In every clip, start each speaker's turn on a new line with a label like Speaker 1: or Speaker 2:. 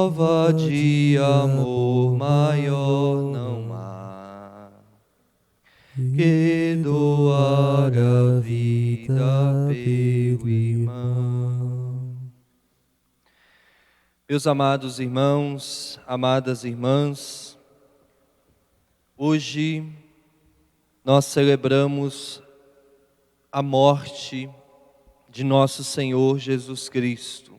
Speaker 1: prova de amor maior não há que doar a vida pelo irmão. Meus amados irmãos, amadas irmãs, hoje nós celebramos a morte de nosso Senhor Jesus Cristo.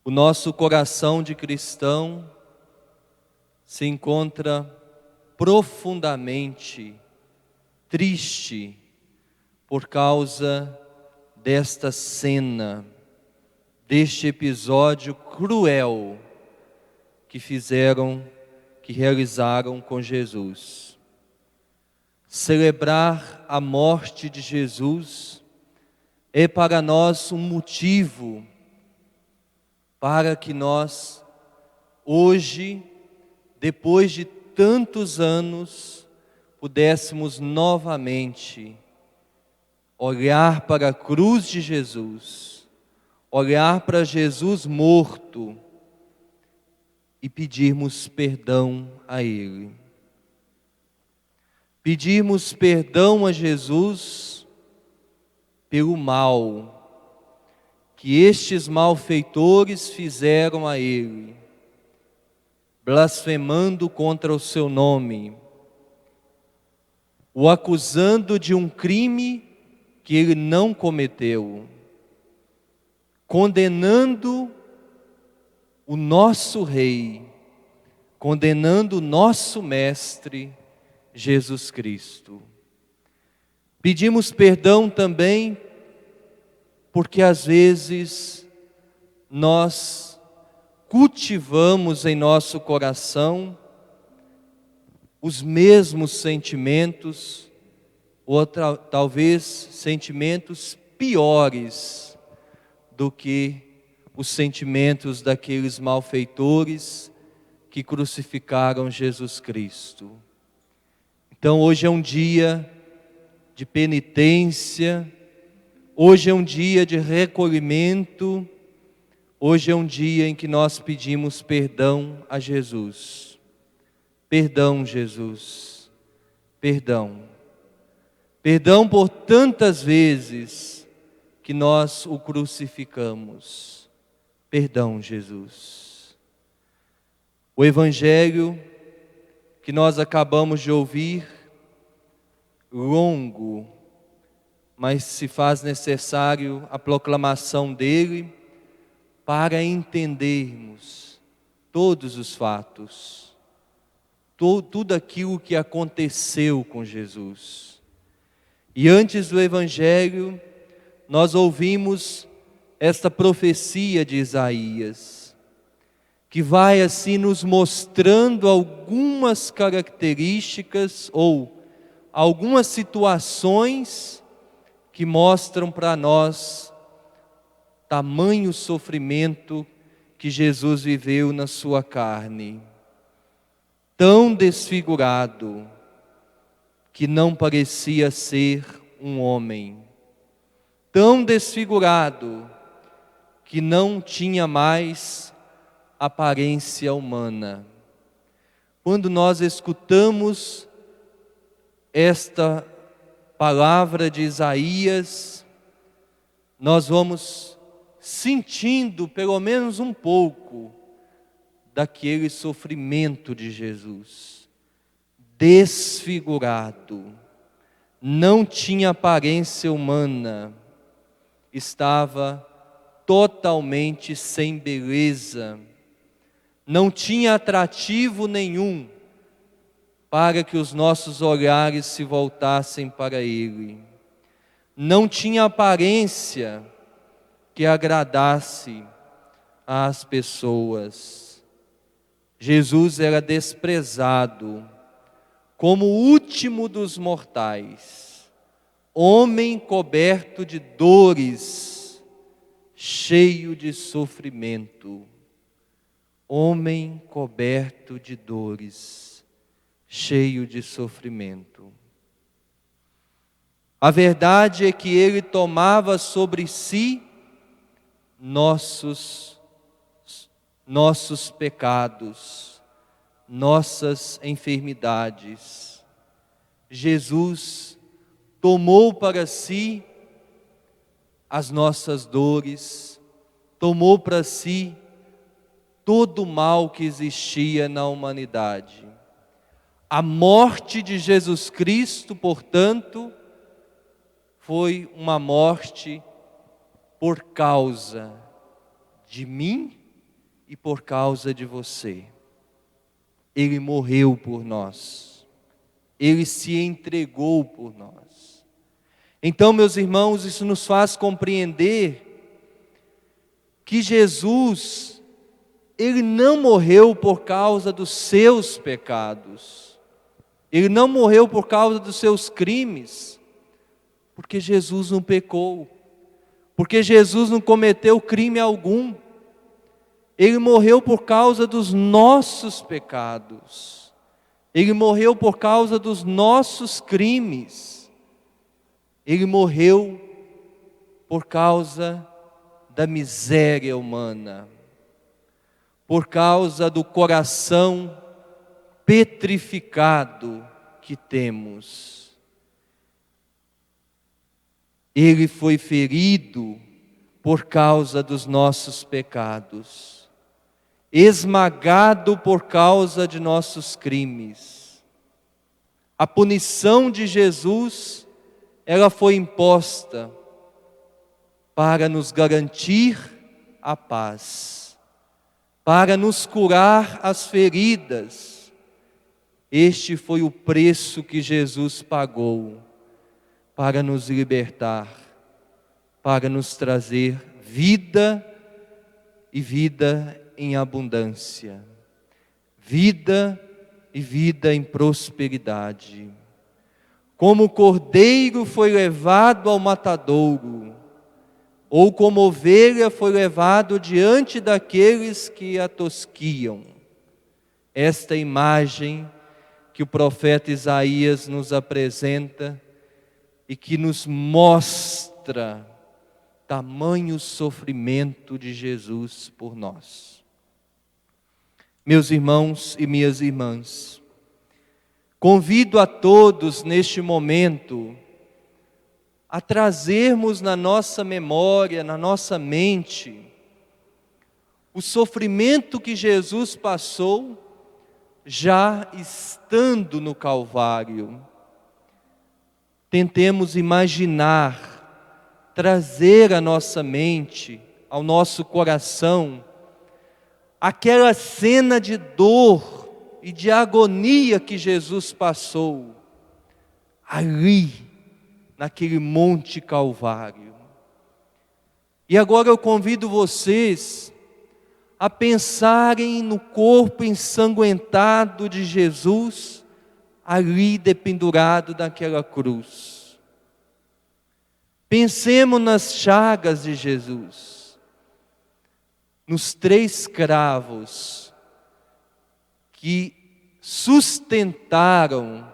Speaker 1: O nosso coração de cristão se encontra profundamente triste por causa desta cena, deste episódio cruel que realizaram com Jesus. Celebrar a morte de Jesus é para nós um motivo para que nós, hoje, depois de tantos anos, pudéssemos novamente olhar para a cruz de Jesus, olhar para Jesus morto e pedirmos perdão a Ele. Pedirmos perdão a Jesus pelo mal que estes malfeitores fizeram a Ele, blasfemando contra o seu nome, o acusando de um crime que ele não cometeu, condenando o nosso Rei, condenando o nosso Mestre, Jesus Cristo. Pedimos perdão também porque às vezes nós cultivamos em nosso coração os mesmos sentimentos, ou talvez sentimentos piores do que os sentimentos daqueles malfeitores que crucificaram Jesus Cristo. Então hoje é um dia de penitência, hoje é um dia de recolhimento, hoje é um dia em que nós pedimos perdão a Jesus. Perdão, Jesus, perdão. Perdão por tantas vezes que nós o crucificamos. Perdão, Jesus. O Evangelho que nós acabamos de ouvir, longo, mas se faz necessário a proclamação dele para entendermos todos os fatos, tudo aquilo que aconteceu com Jesus. E antes do Evangelho, nós ouvimos esta profecia de Isaías, que vai assim nos mostrando algumas características ou algumas situações que mostram para nós tamanho sofrimento que Jesus viveu na sua carne. Tão desfigurado que não parecia ser um homem. Tão desfigurado que não tinha mais aparência humana. Quando nós escutamos esta palavra de Isaías, nós vamos sentindo pelo menos um pouco daquele sofrimento de Jesus. Desfigurado, não tinha aparência humana, estava totalmente sem beleza, não tinha atrativo nenhum para que os nossos olhares se voltassem para Ele. Não tinha aparência que agradasse às pessoas. Jesus era desprezado como o último dos mortais, homem coberto de dores, cheio de sofrimento. Homem coberto de dores, cheio de sofrimento. A verdade é que Ele tomava sobre si nossos pecados, nossas enfermidades. Jesus tomou para si as nossas dores, tomou para si todo o mal que existia na humanidade. A morte de Jesus Cristo, portanto, foi uma morte por causa de mim e por causa de você. Ele morreu por nós. Ele se entregou por nós. Então, meus irmãos, isso nos faz compreender que Jesus, Ele não morreu por causa dos seus pecados. Ele não morreu por causa dos seus crimes. Porque Jesus não pecou. Porque Jesus não cometeu crime algum. Ele morreu por causa dos nossos pecados. Ele morreu por causa dos nossos crimes. Ele morreu por causa da miséria humana. Por causa do coração petrificado que temos. Ele foi ferido por causa dos nossos pecados, esmagado por causa de nossos crimes. A punição de Jesus, ela foi imposta para nos garantir a paz, para nos curar as feridas. Este foi o preço que Jesus pagou para nos libertar, para nos trazer vida e vida em abundância, vida e vida em prosperidade. Como o cordeiro foi levado ao matadouro, ou como ovelha foi levado diante daqueles que a tosquiam. Esta imagem que o profeta Isaías nos apresenta e que nos mostra tamanho sofrimento de Jesus por nós. Meus irmãos e minhas irmãs, convido a todos neste momento a trazermos na nossa memória, na nossa mente, o sofrimento que Jesus passou já estando no Calvário. Tentemos imaginar, trazer à nossa mente, ao nosso coração, aquela cena de dor e de agonia que Jesus passou, ali, naquele Monte Calvário. E agora eu convido vocês a pensarem no corpo ensanguentado de Jesus, ali dependurado naquela cruz. Pensemos nas chagas de Jesus, nos 3 cravos que sustentaram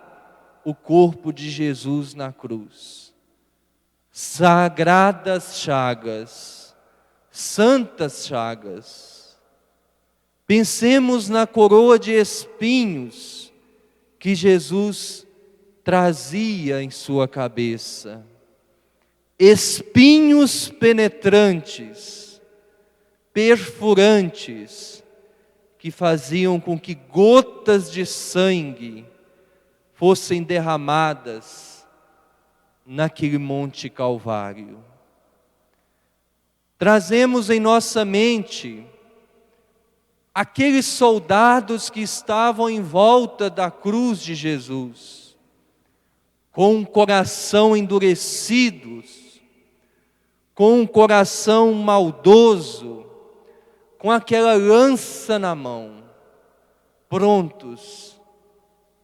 Speaker 1: o corpo de Jesus na cruz. Sagradas chagas, santas chagas. Pensemos na coroa de espinhos que Jesus trazia em sua cabeça. Espinhos penetrantes, perfurantes, que faziam com que gotas de sangue fossem derramadas naquele Monte Calvário. Trazemos em nossa mente aqueles soldados que estavam em volta da cruz de Jesus, com um coração endurecidos, com um coração maldoso, com aquela lança na mão, prontos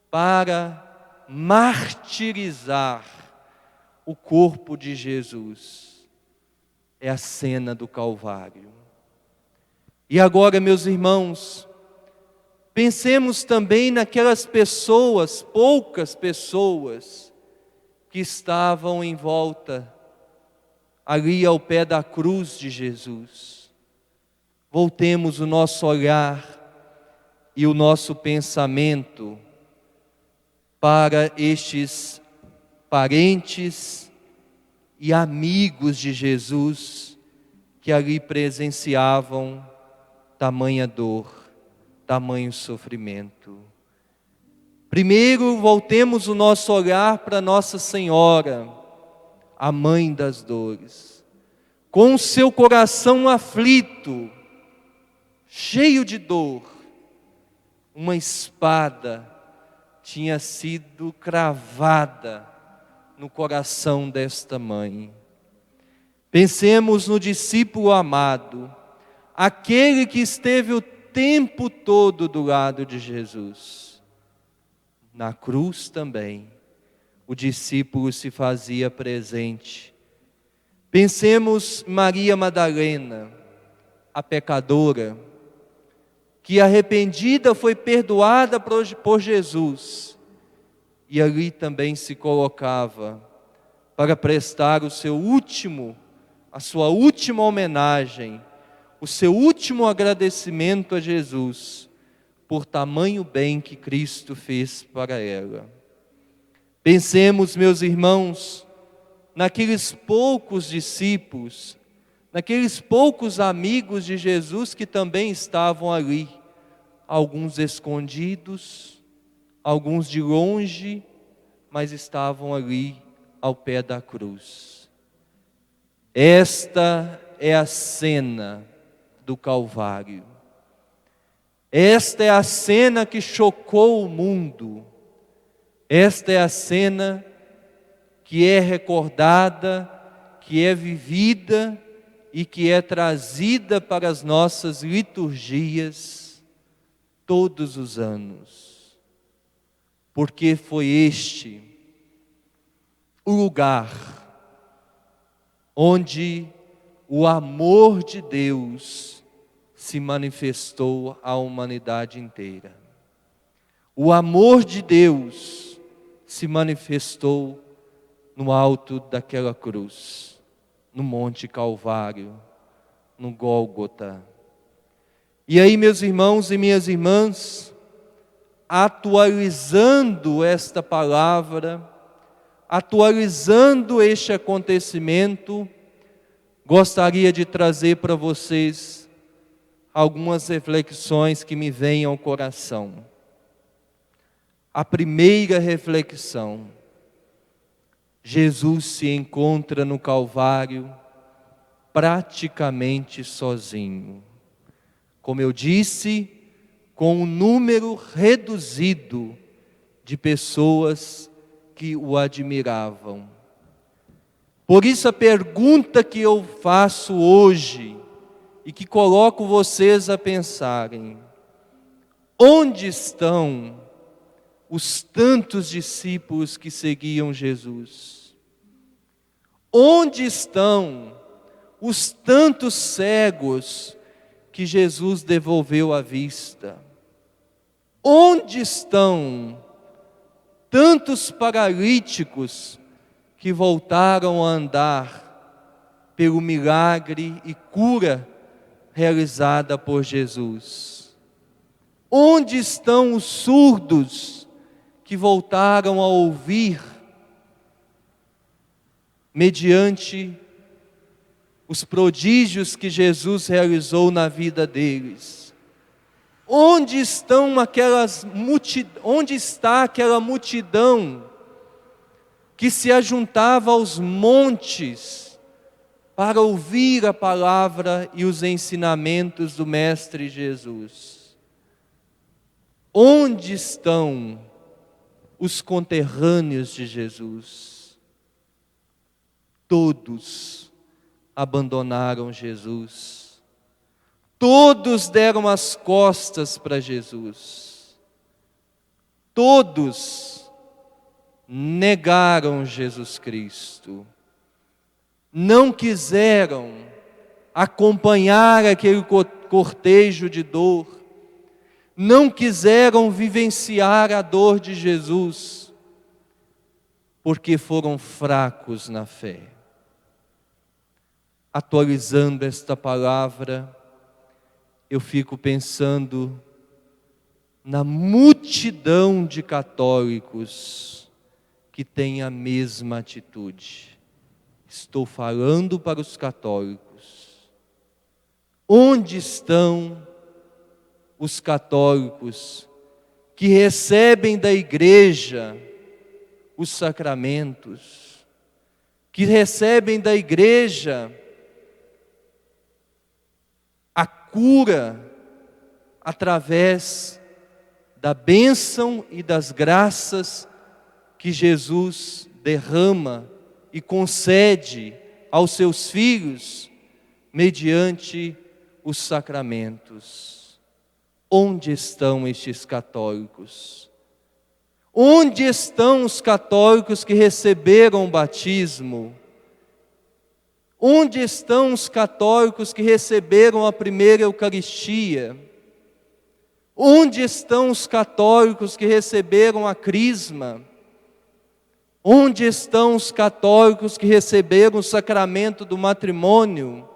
Speaker 1: para martirizar o corpo de Jesus. É a cena do Calvário. E agora, meus irmãos, pensemos também naquelas pessoas, poucas pessoas, que estavam em volta, ali ao pé da cruz de Jesus. voltemos o nosso olhar e o nosso pensamento para estes parentes e amigos de Jesus que ali presenciavam tamanha dor, tamanho sofrimento. Primeiro, voltemos o nosso olhar para Nossa Senhora, a Mãe das Dores, com o seu coração aflito, cheio de dor. Uma espada tinha sido cravada no coração desta mãe. Pensemos no discípulo amado, aquele que esteve o tempo todo do lado de Jesus. Na cruz também, o discípulo se fazia presente. Pensemos em Maria Madalena, a pecadora, que arrependida foi perdoada por Jesus, e ali também se colocava para prestar a sua última homenagem, o seu último agradecimento a Jesus, por tamanho bem que Cristo fez para ela. Pensemos, meus irmãos, naqueles poucos discípulos, naqueles poucos amigos de Jesus que também estavam ali, alguns escondidos, alguns de longe, mas estavam ali ao pé da cruz. Esta é a cena do Calvário. Esta é a cena que chocou o mundo. Esta é a cena que é recordada, que é vivida e que é trazida para as nossas liturgias todos os anos. Porque foi este o lugar onde o amor de Deus se manifestou à humanidade inteira. O amor de Deus se manifestou no alto daquela cruz, no Monte Calvário, no Gólgota. E aí, meus irmãos e minhas irmãs, atualizando esta palavra, atualizando este acontecimento, gostaria de trazer para vocês algumas reflexões que me vêm ao coração. A primeira reflexão: Jesus se encontra no Calvário praticamente sozinho. Como eu disse, com um número reduzido de pessoas que o admiravam. Por isso a pergunta que eu faço hoje e que coloco vocês a pensarem: onde estão os tantos discípulos que seguiam Jesus? Onde estão os tantos cegos que Jesus devolveu a vista? Onde estão tantos paralíticos que voltaram a andar pelo milagre e cura realizada por Jesus? Onde estão os surdos que voltaram a ouvir mediante os prodígios que Jesus realizou na vida deles? Onde está aquela multidão que se ajuntava aos montes para ouvir a palavra e os ensinamentos do Mestre Jesus? Onde estão os conterrâneos de Jesus? Todos abandonaram Jesus. Todos deram as costas para Jesus. Todos negaram Jesus Cristo. Não quiseram acompanhar aquele cortejo de dor. Não quiseram vivenciar a dor de Jesus, porque foram fracos na fé. Atualizando esta palavra, eu fico pensando na multidão de católicos que têm a mesma atitude. Estou falando para os católicos. Onde estão os católicos que recebem da igreja os sacramentos, que recebem da igreja a cura através da bênção e das graças que Jesus derrama e concede aos seus filhos mediante os sacramentos? Onde estão estes católicos? Onde estão os católicos que receberam o batismo? Onde estão os católicos que receberam a primeira Eucaristia? Onde estão os católicos que receberam a crisma? Onde estão os católicos que receberam o sacramento do matrimônio?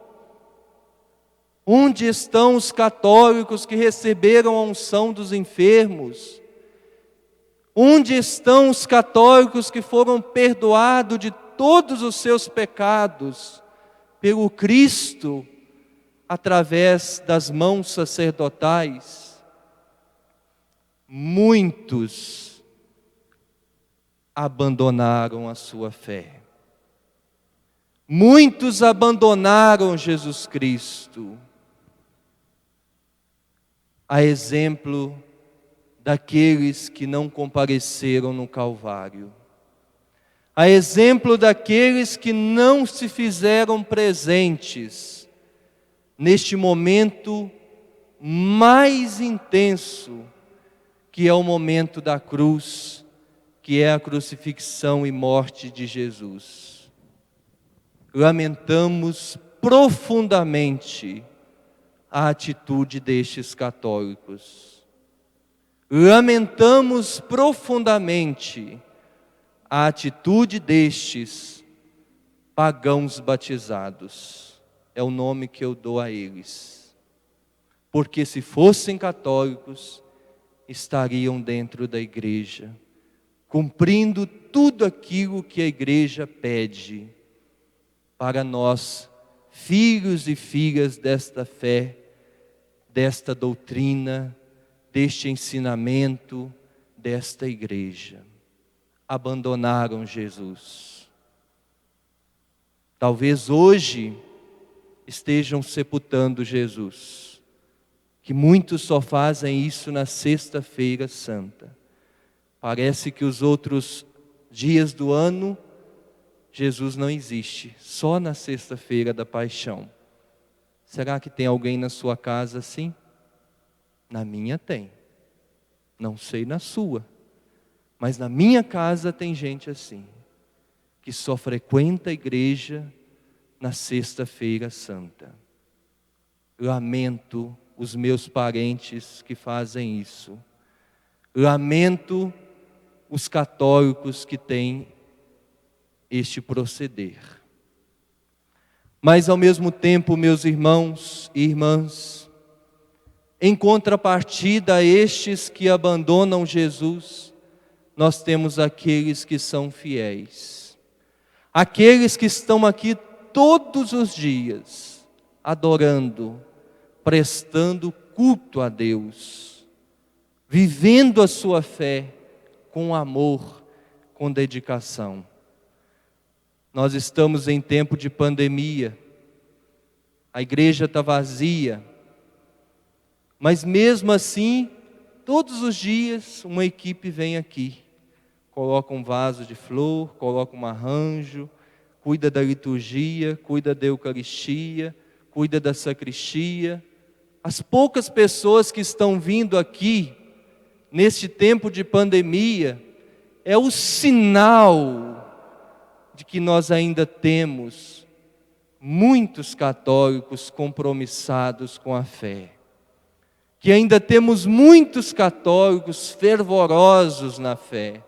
Speaker 1: Onde estão os católicos que receberam a unção dos enfermos? Onde estão os católicos que foram perdoados de todos os seus pecados pelo Cristo através das mãos sacerdotais? Muitos abandonaram a sua fé. Muitos abandonaram Jesus Cristo. A exemplo daqueles que não compareceram no Calvário. A exemplo daqueles que não se fizeram presentes neste momento mais intenso, que é o momento da cruz, que é a crucifixão e morte de Jesus. Lamentamos profundamente a atitude destes católicos. Lamentamos profundamente a atitude destes pagãos batizados. É o nome que eu dou a eles. Porque se fossem católicos, estariam dentro da igreja, cumprindo tudo aquilo que a igreja pede para nós, filhos e filhas desta fé, desta doutrina, deste ensinamento, desta igreja. Abandonaram Jesus. Talvez hoje estejam sepultando Jesus, que muitos só fazem isso na Sexta-feira Santa. Parece que os outros dias do ano, Jesus não existe, só na Sexta-feira da Paixão. Será que tem alguém na sua casa assim? Na minha tem, não sei na sua, mas na minha casa tem gente assim, que só frequenta a igreja na Sexta-feira Santa. Lamento os meus parentes que fazem isso. Lamento os católicos que têm este proceder. Mas ao mesmo tempo, meus irmãos e irmãs, em contrapartida a estes que abandonam Jesus, nós temos aqueles que são fiéis. Aqueles que estão aqui todos os dias, adorando, prestando culto a Deus, vivendo a sua fé com amor, com dedicação. Nós estamos em tempo de pandemia, a igreja está vazia, mas mesmo assim, todos os dias uma equipe vem aqui, coloca um vaso de flor, coloca um arranjo, cuida da liturgia, cuida da Eucaristia, cuida da sacristia. As poucas pessoas que estão vindo aqui, neste tempo de pandemia, é o sinal de que nós ainda temos muitos católicos compromissados com a fé. Que ainda temos muitos católicos fervorosos na fé.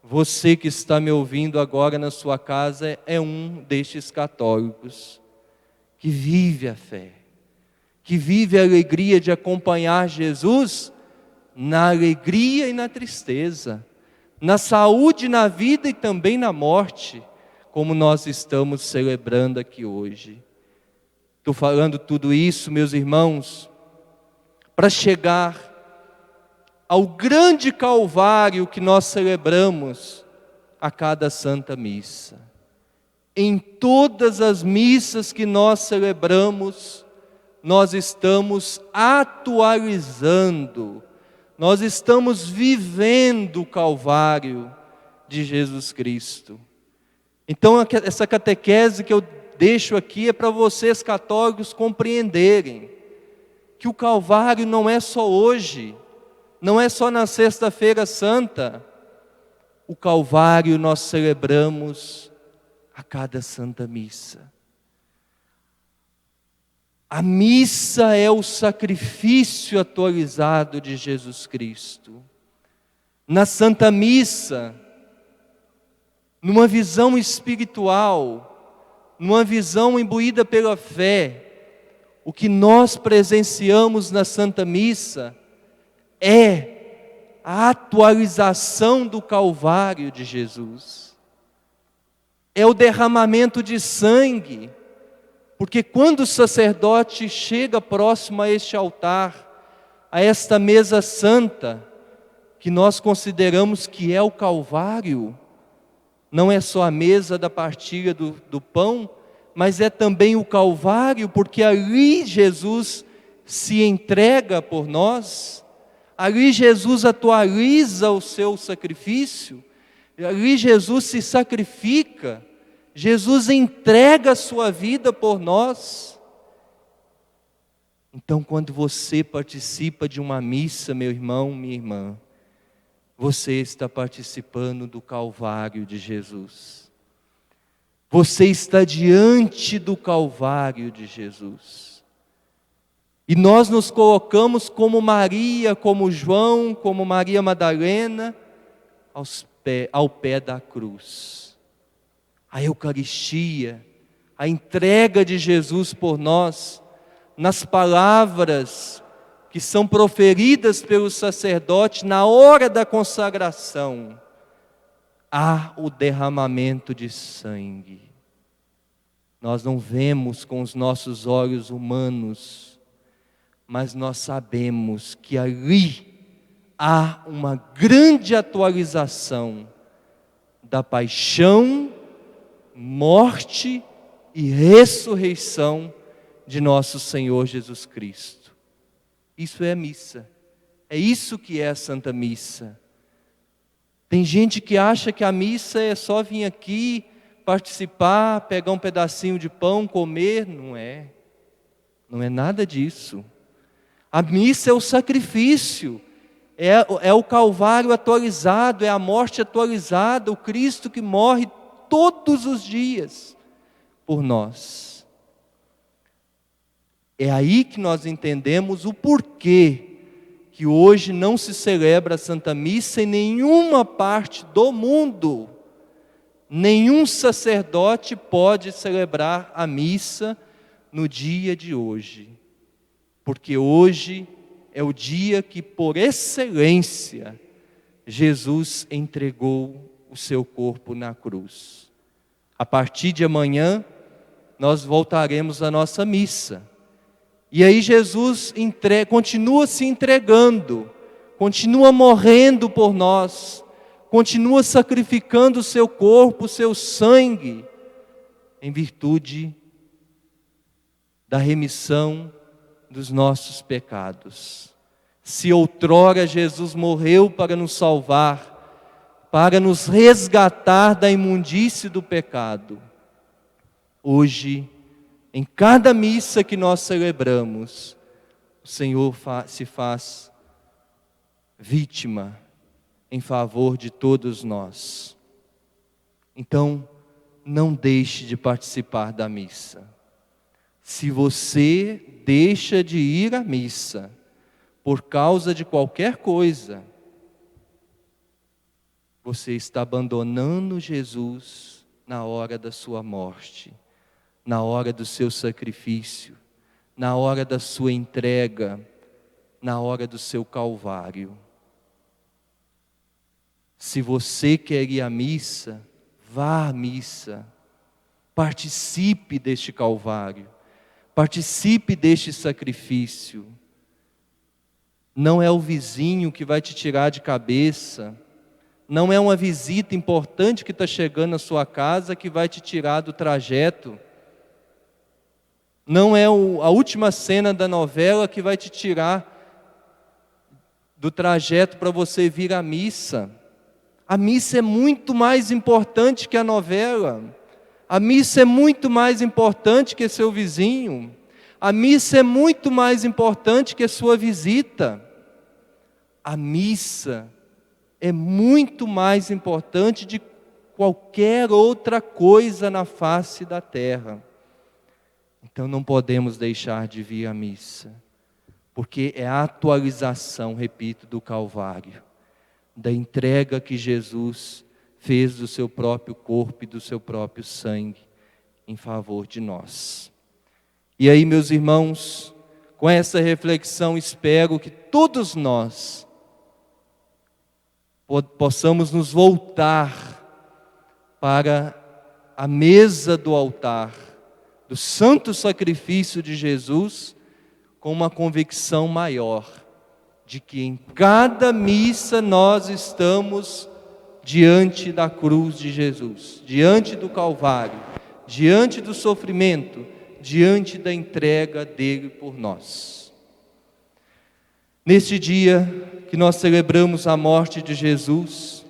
Speaker 1: Você que está me ouvindo agora na sua casa é um destes católicos que vive a fé, que vive a alegria de acompanhar Jesus na alegria e na tristeza, na saúde, na vida e também na morte, como nós estamos celebrando aqui hoje. Estou falando tudo isso, meus irmãos, para chegar ao grande Calvário que nós celebramos a cada Santa Missa. Em todas as missas que nós celebramos, nós estamos atualizando, nós estamos vivendo o Calvário de Jesus Cristo. Então, essa catequese que eu deixo aqui é para vocês católicos compreenderem que o Calvário não é só hoje, não é só na Sexta-feira Santa. O Calvário nós celebramos a cada Santa Missa. A missa é o sacrifício atualizado de Jesus Cristo. Na Santa Missa, numa visão espiritual, numa visão imbuída pela fé, o que nós presenciamos na Santa Missa é a atualização do Calvário de Jesus. É o derramamento de sangue, porque quando o sacerdote chega próximo a este altar, a esta mesa santa, que nós consideramos que é o Calvário, não é só a mesa da partilha do pão, mas é também o Calvário, porque ali Jesus se entrega por nós, ali Jesus atualiza o seu sacrifício, ali Jesus se sacrifica, Jesus entrega a sua vida por nós. Então, quando você participa de uma missa, meu irmão, minha irmã, você está participando do Calvário de Jesus. Você está diante do Calvário de Jesus. E nós nos colocamos como Maria, como João, como Maria Madalena, ao pé da cruz. A Eucaristia, a entrega de Jesus por nós, nas palavras que são proferidas pelo sacerdote na hora da consagração, há o derramamento de sangue. Nós não vemos com os nossos olhos humanos, mas nós sabemos que ali há uma grande atualização da paixão, morte e ressurreição de nosso Senhor Jesus Cristo. Isso é a missa. É isso que é a Santa Missa. Tem gente que acha que a missa é só vir aqui, participar, pegar um pedacinho de pão, comer. Não é. Não é nada disso. A missa é o sacrifício. É o Calvário atualizado, é a morte atualizada, o Cristo que morre todos os dias por nós. É aí que nós entendemos o porquê que hoje não se celebra a Santa Missa em nenhuma parte do mundo. Nenhum sacerdote pode celebrar a missa no dia de hoje, porque hoje é o dia que, por excelência, Jesus entregou o seu corpo na cruz. A partir de amanhã, nós voltaremos à nossa missa. E aí Jesus continua se entregando, continua morrendo por nós, continua sacrificando o seu corpo, o seu sangue, em virtude da remissão dos nossos pecados. Se outrora Jesus morreu para nos salvar, para nos resgatar da imundície do pecado, hoje, em cada missa que nós celebramos, o Senhor se faz vítima em favor de todos nós. Então, não deixe de participar da missa. Se você deixa de ir à missa por causa de qualquer coisa, você está abandonando Jesus na hora da sua morte, na hora do seu sacrifício, na hora da sua entrega, na hora do seu Calvário. Se você quer ir à missa, vá à missa, participe deste Calvário, participe deste sacrifício. Não é o vizinho que vai te tirar de cabeça, não é uma visita importante que está chegando na sua casa que vai te tirar do trajeto, não é a última cena da novela que vai te tirar do trajeto para você vir à missa. A missa é muito mais importante que a novela. A missa é muito mais importante que seu vizinho. A missa é muito mais importante que a sua visita. A missa é muito mais importante de qualquer outra coisa na face da terra. Então não podemos deixar de vir à missa, porque é a atualização, repito, do Calvário, da entrega que Jesus fez do seu próprio corpo e do seu próprio sangue em favor de nós. E aí, meus irmãos, com essa reflexão, espero que todos nós possamos nos voltar para a mesa do altar, do santo sacrifício de Jesus, com uma convicção maior, de que em cada missa nós estamos diante da cruz de Jesus, diante do Calvário, diante do sofrimento, diante da entrega dele por nós. Neste dia que nós celebramos a morte de Jesus,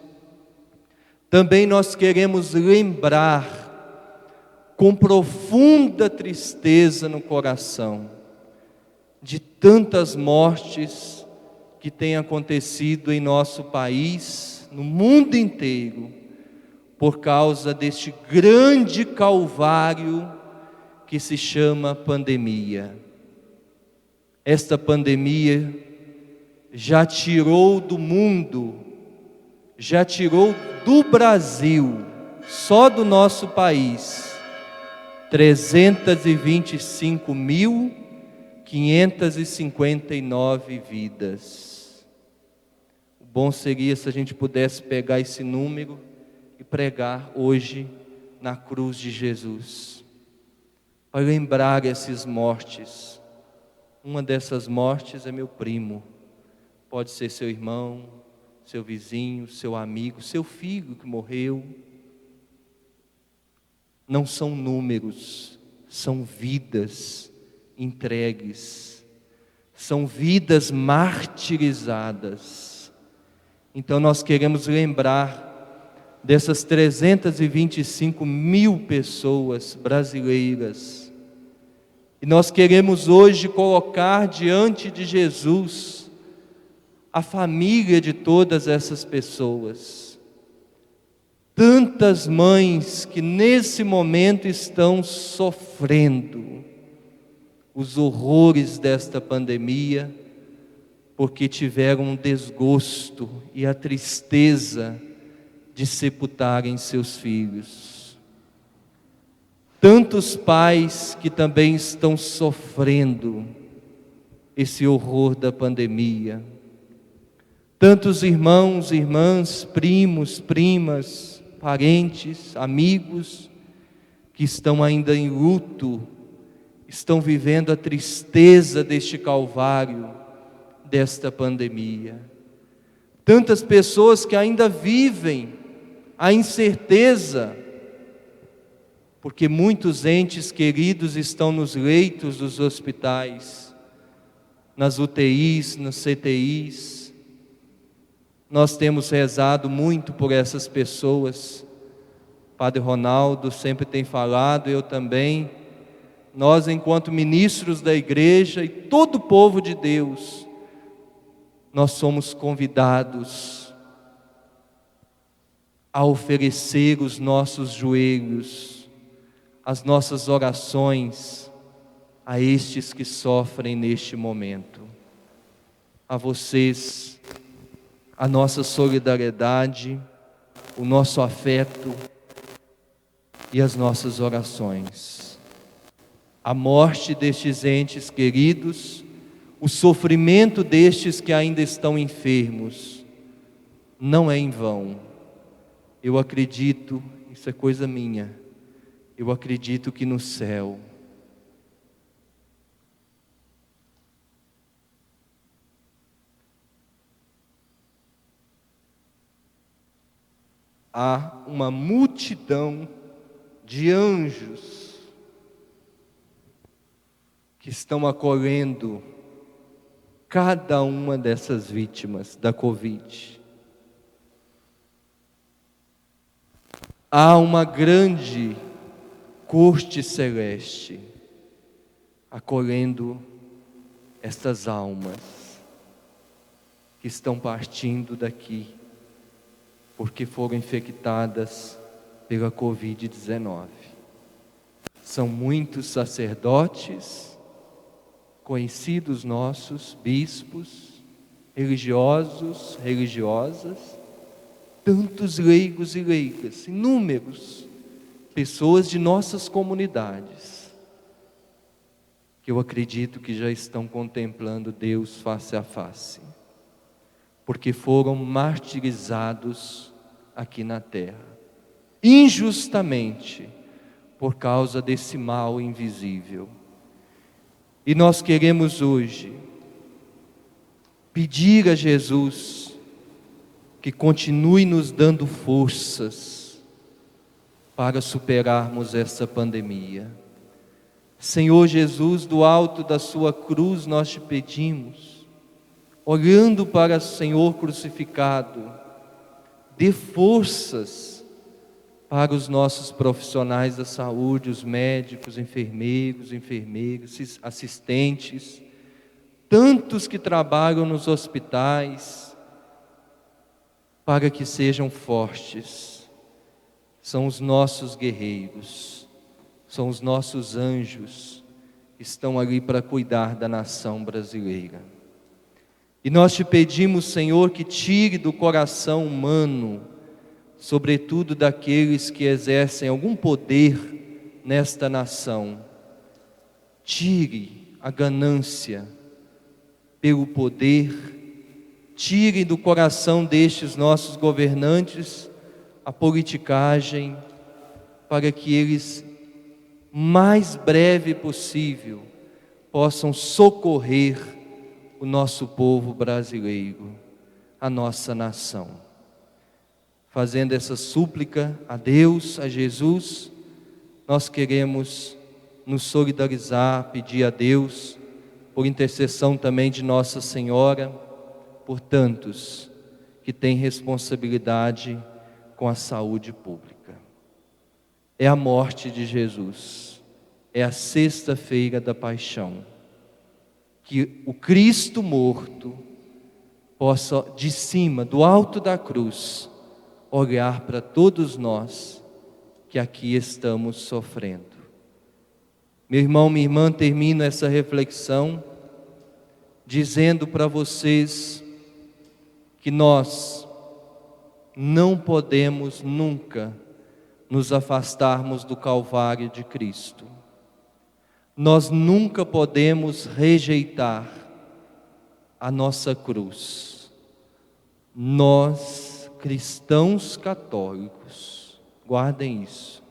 Speaker 1: também nós queremos lembrar com profunda tristeza no coração de tantas mortes que têm acontecido em nosso país, no mundo inteiro, por causa deste grande calvário que se chama pandemia. Esta pandemia já tirou do mundo, já tirou do Brasil, só do nosso país, 325.559 vidas. O bom seria se a gente pudesse pegar esse número e pregar hoje na cruz de Jesus, para lembrar essas mortes. Uma dessas mortes é meu primo, pode ser seu irmão, seu vizinho, seu amigo, seu filho que morreu. Não são números, são vidas entregues, são vidas martirizadas. Então nós queremos lembrar dessas 325.000 pessoas brasileiras, e nós queremos hoje colocar diante de Jesus a família de todas essas pessoas. Tantas mães que nesse momento estão sofrendo os horrores desta pandemia, porque tiveram um desgosto e a tristeza de sepultarem seus filhos. Tantos pais que também estão sofrendo esse horror da pandemia. Tantos irmãos, irmãs, primos, primas, parentes, amigos, que estão ainda em luto, estão vivendo a tristeza deste calvário, desta pandemia. Tantas pessoas que ainda vivem a incerteza, porque muitos entes queridos estão nos leitos dos hospitais, nas UTIs, nas CTIs. Nós temos rezado muito por essas pessoas. Padre Ronaldo sempre tem falado, eu também. Nós, enquanto ministros da igreja e todo o povo de Deus, nós somos convidados a oferecer os nossos joelhos, as nossas orações a estes que sofrem neste momento. A vocês, a nossa solidariedade, o nosso afeto e as nossas orações. A morte destes entes queridos, o sofrimento destes que ainda estão enfermos, não é em vão. Eu acredito, isso é coisa minha, eu acredito que no céu há uma multidão de anjos que estão acolhendo cada uma dessas vítimas da Covid. Há uma grande corte celeste acolhendo estas almas que estão partindo daqui porque foram infectadas pela Covid-19. São muitos sacerdotes, conhecidos nossos, bispos, religiosos, religiosas, tantos leigos e leigas, inúmeros, pessoas de nossas comunidades, que eu acredito que já estão contemplando Deus face a face, porque foram martirizados aqui na terra, injustamente, por causa desse mal invisível. E nós queremos hoje pedir a Jesus que continue nos dando forças para superarmos essa pandemia. Senhor Jesus, do alto da sua cruz nós te pedimos, olhando para o Senhor crucificado, dê forças para os nossos profissionais da saúde, os médicos, enfermeiros, enfermeiras, assistentes, tantos que trabalham nos hospitais, para que sejam fortes. São os nossos guerreiros, são os nossos anjos, que estão ali para cuidar da nação brasileira. E nós te pedimos, Senhor, que tire do coração humano, sobretudo daqueles que exercem algum poder nesta nação, tire a ganância pelo poder, tire do coração destes nossos governantes a politicagem, para que eles, mais breve possível, possam socorrer o nosso povo brasileiro, a nossa nação. Fazendo essa súplica a Deus, a Jesus, nós queremos nos solidarizar, pedir a Deus, por intercessão também de Nossa Senhora, por tantos que têm responsabilidade com a saúde pública. É a morte de Jesus, é a sexta-feira da paixão, que o Cristo morto possa, de cima, do alto da cruz, olhar para todos nós que aqui estamos sofrendo. Meu irmão, minha irmã, termino essa reflexão dizendo para vocês que nós não podemos nunca nos afastarmos do Calvário de Cristo. Nós nunca podemos rejeitar a nossa cruz. Nós, cristãos católicos, guardem isso,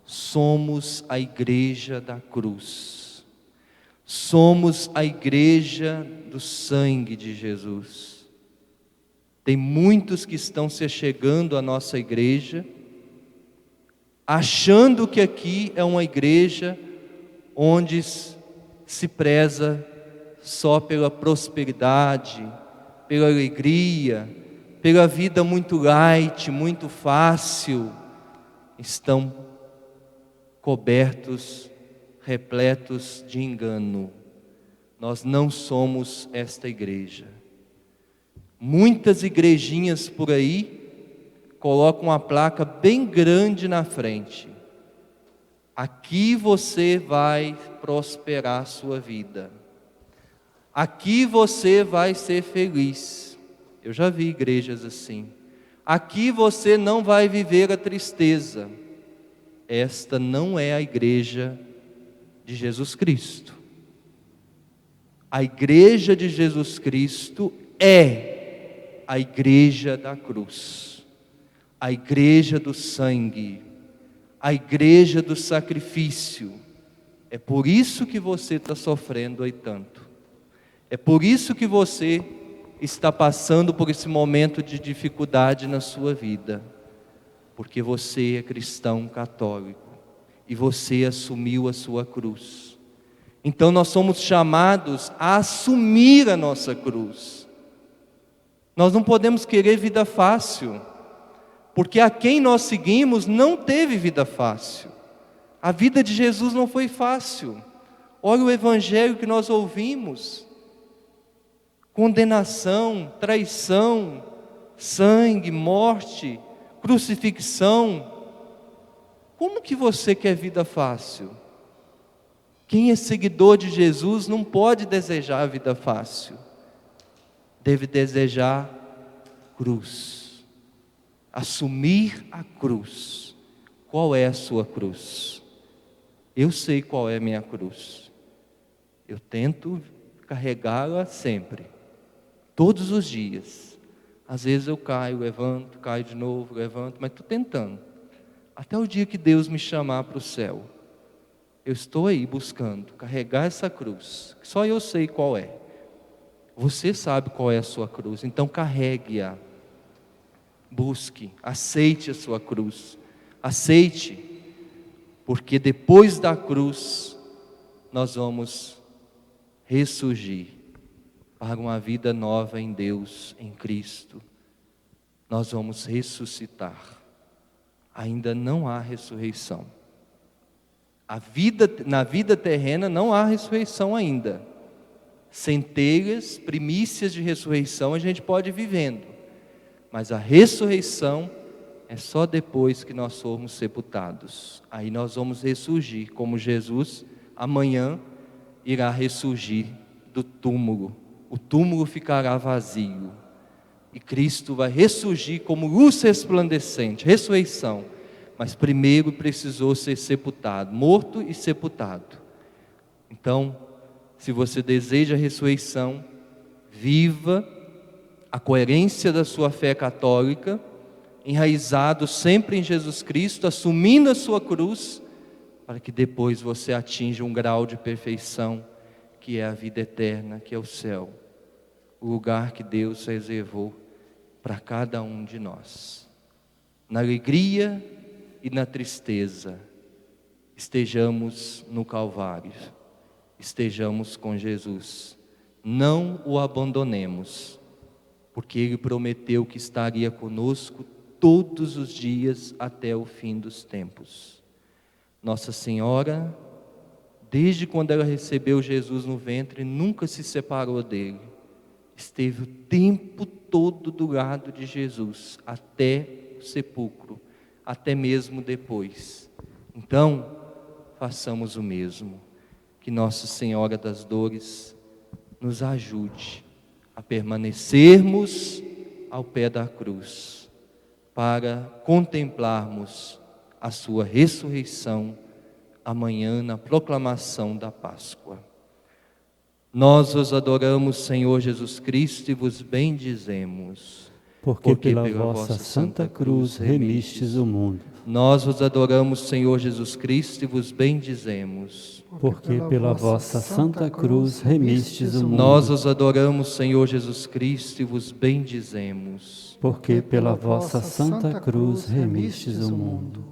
Speaker 1: somos a igreja da cruz, somos a igreja do sangue de Jesus. Tem muitos que estão se chegando à nossa igreja, achando que aqui é uma igreja onde se preza só pela prosperidade, pela alegria, pela vida muito light, muito fácil. Estão cobertos, repletos de engano. Nós não somos esta igreja. Muitas igrejinhas por aí colocam uma placa bem grande na frente: aqui você vai prosperar a sua vida, aqui você vai ser feliz. Eu já vi igrejas assim. Aqui você não vai viver a tristeza. Esta não é a igreja de Jesus Cristo. A igreja de Jesus Cristo é a igreja da cruz, a igreja do sangue, a igreja do sacrifício. É por isso que você está sofrendo aí tanto. É por isso que você está passando por esse momento de dificuldade na sua vida. Porque você é cristão católico e você assumiu a sua cruz. Então nós somos chamados a assumir a nossa cruz. Nós não podemos querer vida fácil, porque a quem nós seguimos não teve vida fácil. A vida de Jesus não foi fácil. Olha o evangelho que nós ouvimos: condenação, traição, sangue, morte, crucifixão. Como que você quer vida fácil? Quem é seguidor de Jesus não pode desejar a vida fácil. Deve desejar cruz. Assumir a cruz. Qual é a sua cruz? Eu sei qual é a minha cruz. Eu tento carregá-la sempre, todos os dias. Às vezes eu caio, levanto, caio de novo, levanto, mas estou tentando. Até o dia que Deus me chamar para o céu, eu estou aí buscando carregar essa cruz, que só eu sei qual é. Você sabe qual é a sua cruz, então carregue-a. Busque, aceite a sua cruz. Aceite, porque depois da cruz nós vamos ressurgir para uma vida nova em Deus, em Cristo. Nós vamos ressuscitar. Ainda não há ressurreição. Na vida terrena não há ressurreição ainda. Centelhas, primícias de ressurreição a gente pode ir vivendo. Mas a ressurreição é só depois que nós formos sepultados. Aí nós vamos ressurgir, como Jesus amanhã irá ressurgir do túmulo. O túmulo ficará vazio. E Cristo vai ressurgir como luz resplandecente, ressurreição. Mas primeiro precisou ser sepultado, morto e sepultado. Então, se você deseja a ressurreição, viva a coerência da sua fé católica, enraizado sempre em Jesus Cristo, assumindo a sua cruz, para que depois você atinja um grau de perfeição, que é a vida eterna, que é o céu, o lugar que Deus reservou para cada um de nós. Na alegria e na tristeza, estejamos no Calvário, estejamos com Jesus, não o abandonemos, porque Ele prometeu que estaria conosco todos os dias até o fim dos tempos. Nossa Senhora, desde quando ela recebeu Jesus no ventre, nunca se separou dele. Esteve o tempo todo do lado de Jesus, até o sepulcro, até mesmo depois. Então, façamos o mesmo. Que Nossa Senhora das Dores nos ajude a permanecermos ao pé da cruz, para contemplarmos a sua ressurreição amanhã na proclamação da Páscoa. Nós vos adoramos, Senhor Jesus Cristo, e vos bendizemos,
Speaker 2: porque pela vossa Santa Cruz remistes o mundo.
Speaker 1: Nós vos adoramos, Senhor Jesus Cristo, e vos bendizemos,
Speaker 2: porque pela vossa Santa Cruz remistes o mundo.
Speaker 1: Nós vos adoramos, Senhor Jesus Cristo, e vos bendizemos,
Speaker 2: porque pela vossa Santa Cruz remistes o mundo.